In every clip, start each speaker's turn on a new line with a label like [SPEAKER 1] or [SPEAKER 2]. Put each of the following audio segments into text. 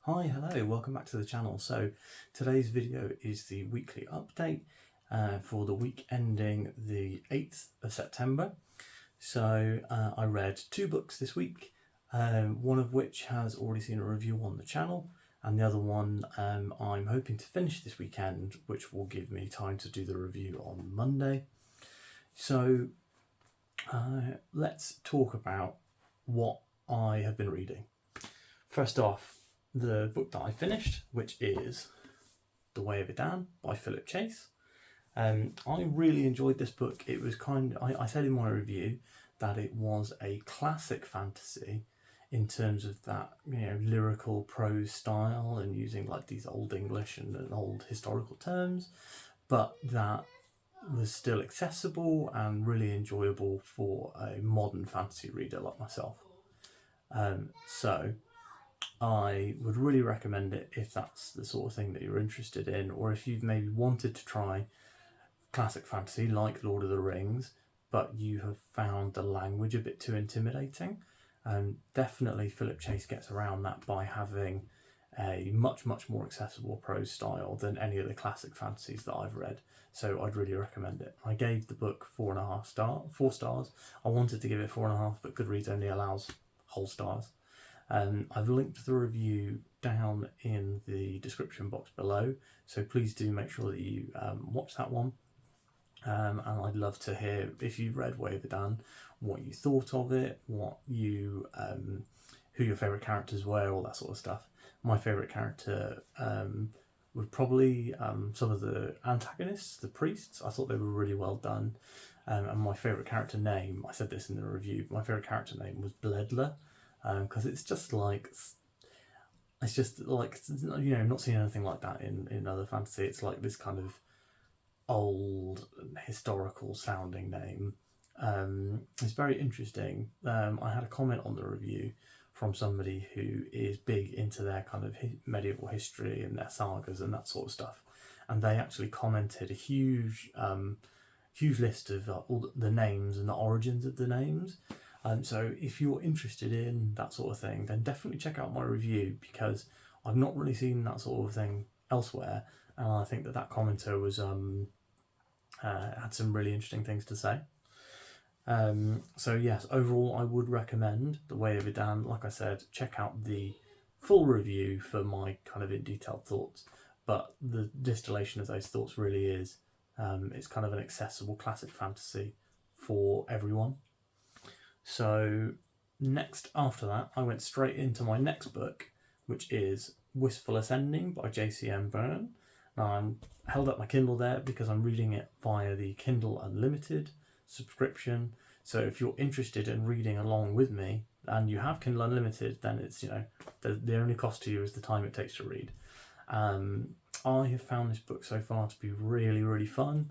[SPEAKER 1] Hi, hello, welcome back to the channel. So today's video is the weekly update for the week ending the 8th of September. So I read two books this week, one of which has already seen a review on the channel, and the other one I'm hoping to finish this weekend, which will give me time to do the review on Monday. So let's talk about what I have been reading. First off, the book that I finished, which is The Way of Idan by Philip Chase. I really enjoyed this book. It was I said in my review that it was a classic fantasy in terms of that, lyrical prose style and using like these old English and old historical terms, but that was still accessible and really enjoyable for a modern fantasy reader like myself. So I would really recommend it if that's the sort of thing that you're interested in, or if you've maybe wanted to try classic fantasy like Lord of the Rings, but you have found the language a bit too intimidating. Definitely Philip Chase gets around that by having a much more accessible prose style than any of the classic fantasies that I've read. So I'd really recommend it. I gave the book 4 stars. I wanted to give it 4.5, but Goodreads only allows whole stars. I've linked the review down in the description box below, so please do make sure that you watch that one. And I'd love to hear, if you've read Way of Idan, what you thought of it, who your favourite characters were, all that sort of stuff. My favourite character would probably some of the antagonists, the priests. I thought they were really well done. And my favourite character name, I said this in the review, my favourite character name was Bledler, because it's just like, not seeing anything like that in other fantasy. It's like this kind of old historical sounding name. It's very interesting. I had a comment on the review from somebody who is big into their kind of medieval history and their sagas and that sort of stuff, and they actually commented a huge list of all the names and the origins of the names. So if you're interested in that sort of thing, then definitely check out my review, because I've not really seen that sort of thing elsewhere, and I think that commenter was had some really interesting things to say. So yes, overall I would recommend The Way of Idan. Like I said, check out the full review for my kind of in detailed thoughts, but the distillation of those thoughts really is it's kind of an accessible classic fantasy for everyone. So next, after that, I went straight into my next book, which is Wistful Ascending by J.C.M. Byrne. Now I held up my Kindle there because I'm reading it via the Kindle Unlimited subscription. So if you're interested in reading along with me and you have Kindle Unlimited, then it's, the only cost to you is the time it takes to read. I have found this book so far to be really fun.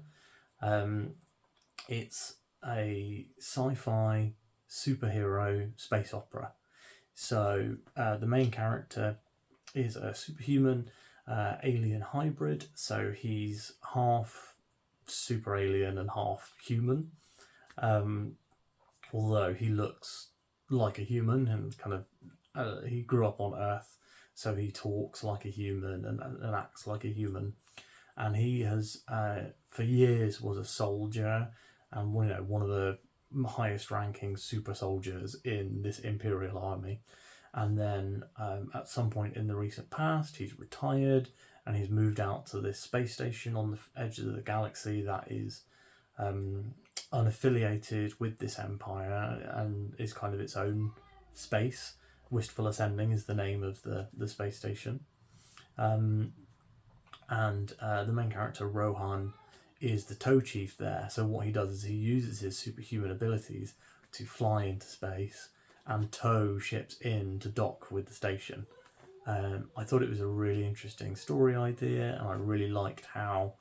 [SPEAKER 1] It's a sci-fi superhero space opera. So the main character is a superhuman alien hybrid, so he's half super alien and half human, although he looks like a human and kind of he grew up on Earth, so he talks like a human and acts like a human, and he has for years was a soldier and one of the highest ranking super soldiers in this Imperial army. And then at some point in the recent past, he's retired and he's moved out to this space station on the edge of the galaxy that is unaffiliated with this empire and is kind of its own space. Wistful Ascending is the name of the space station. And the main character, Rohan, is the tow chief there. So what he does is he uses his superhuman abilities to fly into space and tow ships in to dock with the station. I thought it was a really interesting story idea, and I really liked how,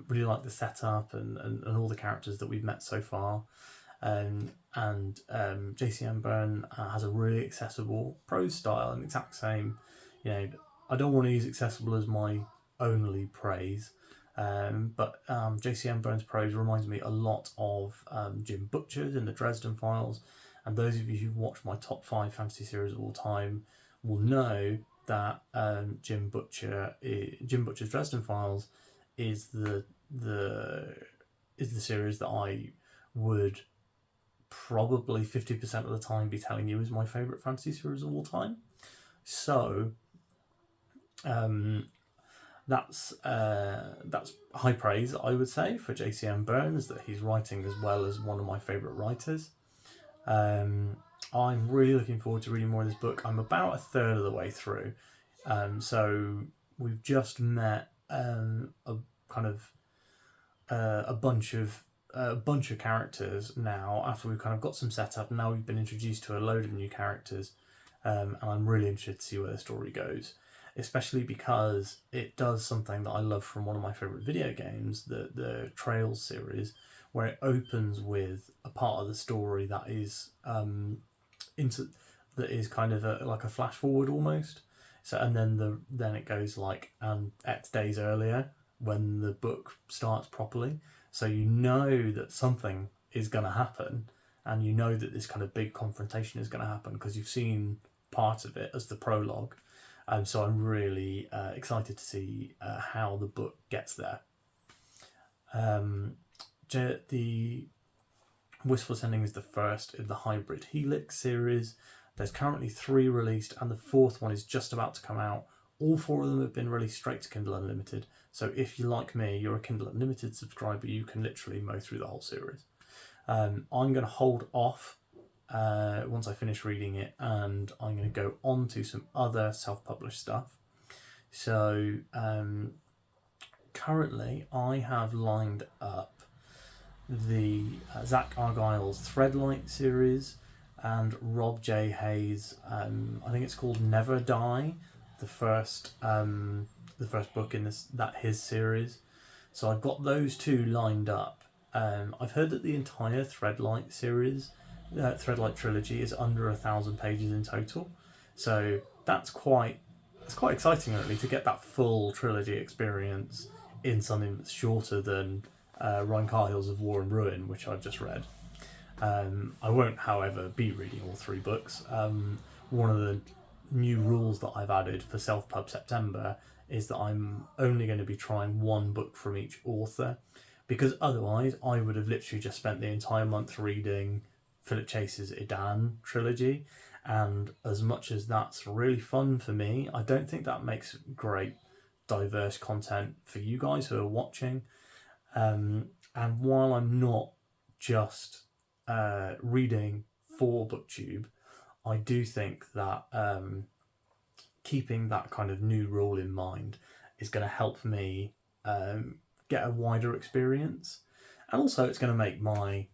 [SPEAKER 1] really liked the setup and all the characters that we've met so far. J.C.M. Byrne has a really accessible prose style, and exact same, I don't want to use accessible as my only praise, but J.C.M. Byrne's prose reminds me a lot of Jim Butcher's in the Dresden Files, and those of you who've watched my top 5 fantasy series of all time will know that Jim Butcher's Dresden Files is the series that I would probably 50% of the time be telling you is my favourite fantasy series of all time. So that's high praise, I would say, for JCM Burns, that he's writing as well as one of my favourite writers. I'm really looking forward to reading more of this book. I'm about a third of the way through, so we've just met a bunch of characters now. After we've kind of got some setup, now we've been introduced to a load of new characters, and I'm really interested to see where the story goes. Especially because it does something that I love from one of my favourite video games, the Trails series, where it opens with a part of the story that is kind of like a flash forward almost. So and then it goes like X days earlier when the book starts properly. So you know that something is going to happen, and you know that this kind of big confrontation is going to happen because you've seen part of it as the prologue. So I'm really excited to see how the book gets there. The Wistful Ascending is the first in the Hybrid Helix series. There's currently 3 released, and the 4th one is just about to come out. All 4 of them have been released straight to Kindle Unlimited. So if you, like me, you're a Kindle Unlimited subscriber, you can literally mow through the whole series. I'm going to hold off once I finish reading it, and I'm going to go on to some other self-published stuff. So currently I have lined up the Zach Argyle's Threadlight series and Rob J. Hayes', I think it's called Never Die, the first book in his series. So I've got those 2 lined up. I've heard that the entire Threadlight series, Threadlight trilogy, is under 1,000 pages in total. So it's quite exciting, really, to get that full trilogy experience in something that's shorter than Ryan Carhill's of War and Ruin, which I've just read. I won't, however, be reading all 3 books. One of the new rules that I've added for Self-Pub September is that I'm only going to be trying 1 book from each author, because otherwise I would have literally just spent the entire month reading Philip Chase's Idan trilogy, and as much as that's really fun for me, I don't think that makes great diverse content for you guys who are watching. And while I'm not just reading for booktube, I do think that keeping that kind of new rule in mind is going to help me get a wider experience, and also it's going to make my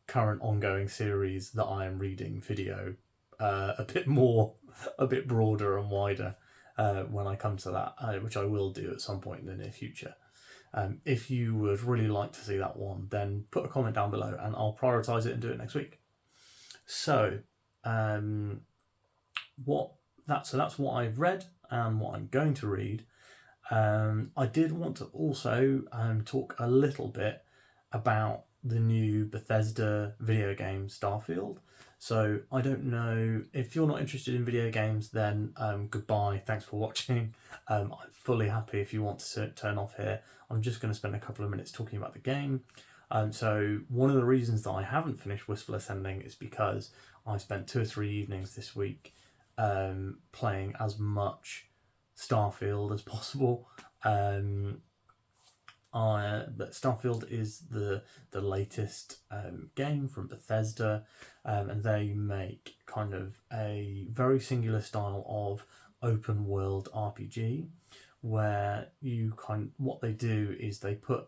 [SPEAKER 1] current ongoing series that I am reading video a bit broader and wider when I come to that, which I will do at some point in the near future. If you would really like to see that one, then put a comment down below and I'll prioritise it and do it next week. So that's what I've read and what I'm going to read. I did want to also talk a little bit about the new Bethesda video game Starfield. So I don't know, if you're not interested in video games, then goodbye, thanks for watching. I'm fully happy if you want to turn off here. I'm just going to spend a couple of minutes talking about the game. So one of the reasons that I haven't finished Wistful Ascending is because I spent 2 or 3 evenings this week playing as much Starfield as possible. But Starfield is the latest game from Bethesda, and they make kind of a very singular style of open world RPG, where what they do is they put,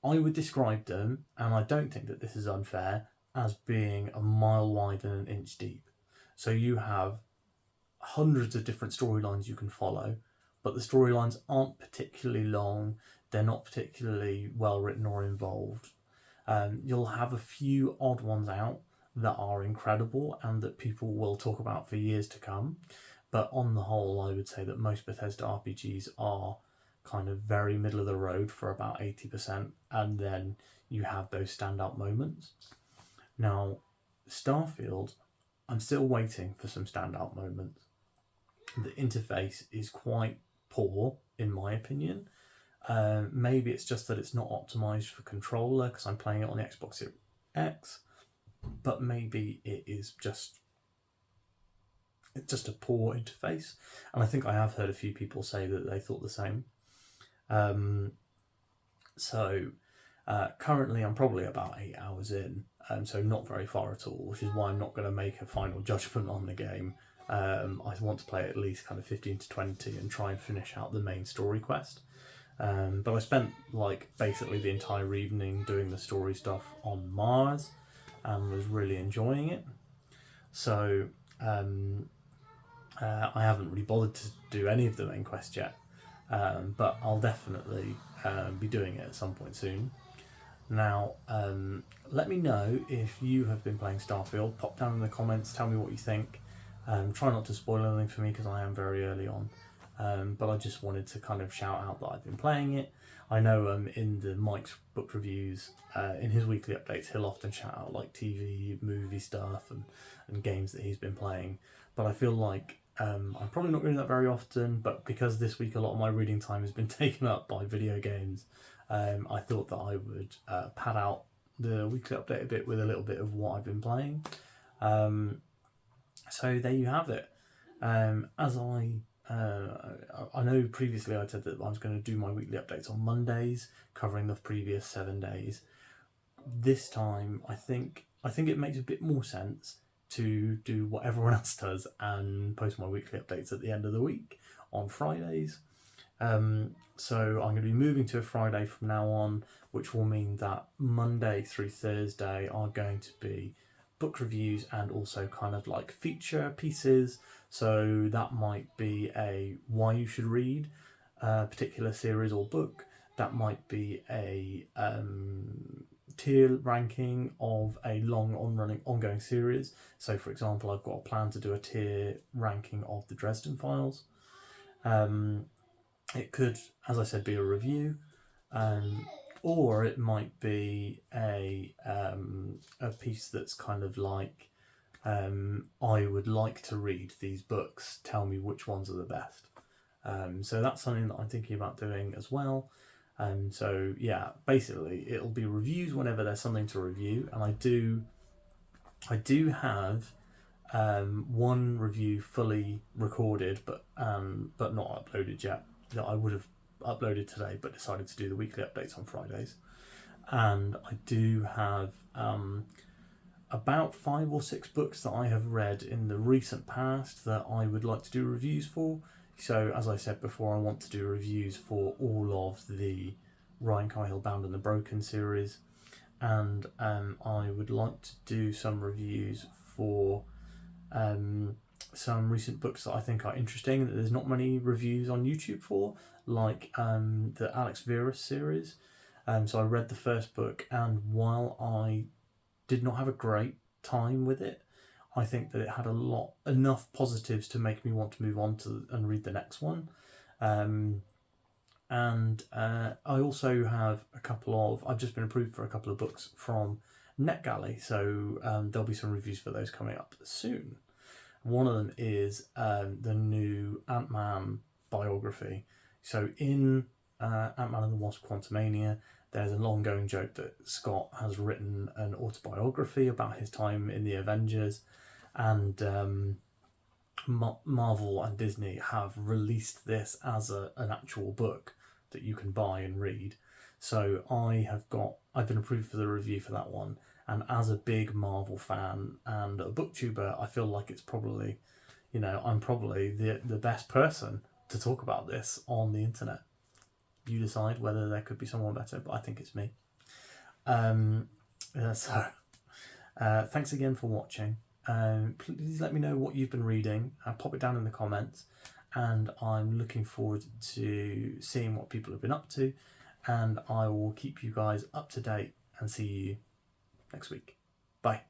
[SPEAKER 1] I would describe them, and I don't think that this is unfair, as being a mile wide and an inch deep. So you have hundreds of different storylines you can follow, but the storylines aren't particularly long. They're not particularly well written or involved. You'll have a few odd ones out that are incredible and that people will talk about for years to come. But on the whole, I would say that most Bethesda RPGs are kind of very middle of the road for about 80%, and then you have those standout moments. Now, Starfield, I'm still waiting for some standout moments. the interface is quite poor, in my opinion. Maybe it's just that it's not optimized for controller because I'm playing it on the Xbox Series X, but maybe it's just a poor interface. And I think I have heard a few people say that they thought the same. Currently I'm probably about 8 hours in, so not very far at all, which is why I'm not going to make a final judgment on the game. I want to play at least kind of 15 to 20 and try and finish out the main story quest. But I spent like basically the entire evening doing the story stuff on Mars and was really enjoying it. So I haven't really bothered to do any of the main quest yet, but I'll definitely be doing it at some point soon. Now, let me know if you have been playing Starfield. Pop down in the comments, tell me what you think. Try not to spoil anything for me because I am very early on. But I just wanted to kind of shout out that I've been playing it. I know in the Mike's book reviews, in his weekly updates, he'll often shout out like TV, movie stuff and games that he's been playing. But I feel like I'm probably not doing that very often, but because this week a lot of my reading time has been taken up by video games, I thought that I would pad out the weekly update a bit with a little bit of what I've been playing. So there you have it. As I know previously I said that I was going to do my weekly updates on Mondays, covering the previous 7 days. This time, I think it makes a bit more sense to do what everyone else does and post my weekly updates at the end of the week on Fridays. So I'm going to be moving to a Friday from now on, which will mean that Monday through Thursday are going to be book reviews and also kind of like feature pieces. So that might be a why you should read a particular series or book. That might be a tier ranking of a long ongoing series. So for example, I've got a plan to do a tier ranking of the Dresden Files. It could, as I said, be a review, or it might be a piece that's kind of like, I would like to read these books, tell me which ones are the best. So that's something that I'm thinking about doing as well. So yeah, basically it'll be reviews whenever there's something to review, and I do have one review fully recorded but not uploaded yet, that I would have uploaded today but decided to do the weekly updates on Fridays. And I do have about 5 or 6 books that I have read in the recent past that I would like to do reviews for. So as I said before, I want to do reviews for all of the Ryan Cahill Bound and the Broken series, and I would like to do some reviews for some recent books that I think are interesting and that there's not many reviews on YouTube for, like the Alex Verus series. So I read the first book, and while I did not have a great time with it, I think that it had enough positives to make me want to move on to and read the next one. And I also have I've just been approved for a couple of books from NetGalley, so there'll be some reviews for those coming up soon. One of them is the new Ant-Man biography. So in Ant-Man and the Wasp: Quantumania, there's an ongoing joke that Scott has written an autobiography about his time in the Avengers, and Marvel and Disney have released this as an actual book that you can buy and read. So I've been approved for the review for that one, and as a big Marvel fan and a booktuber, I feel like it's probably, I'm probably the best person to talk about this on the internet. You decide whether there could be someone better, but I think it's me. Thanks again for watching. Please let me know what you've been reading. Pop it down in the comments, and I'm looking forward to seeing what people have been up to, and I will keep you guys up to date and see you next week. Bye.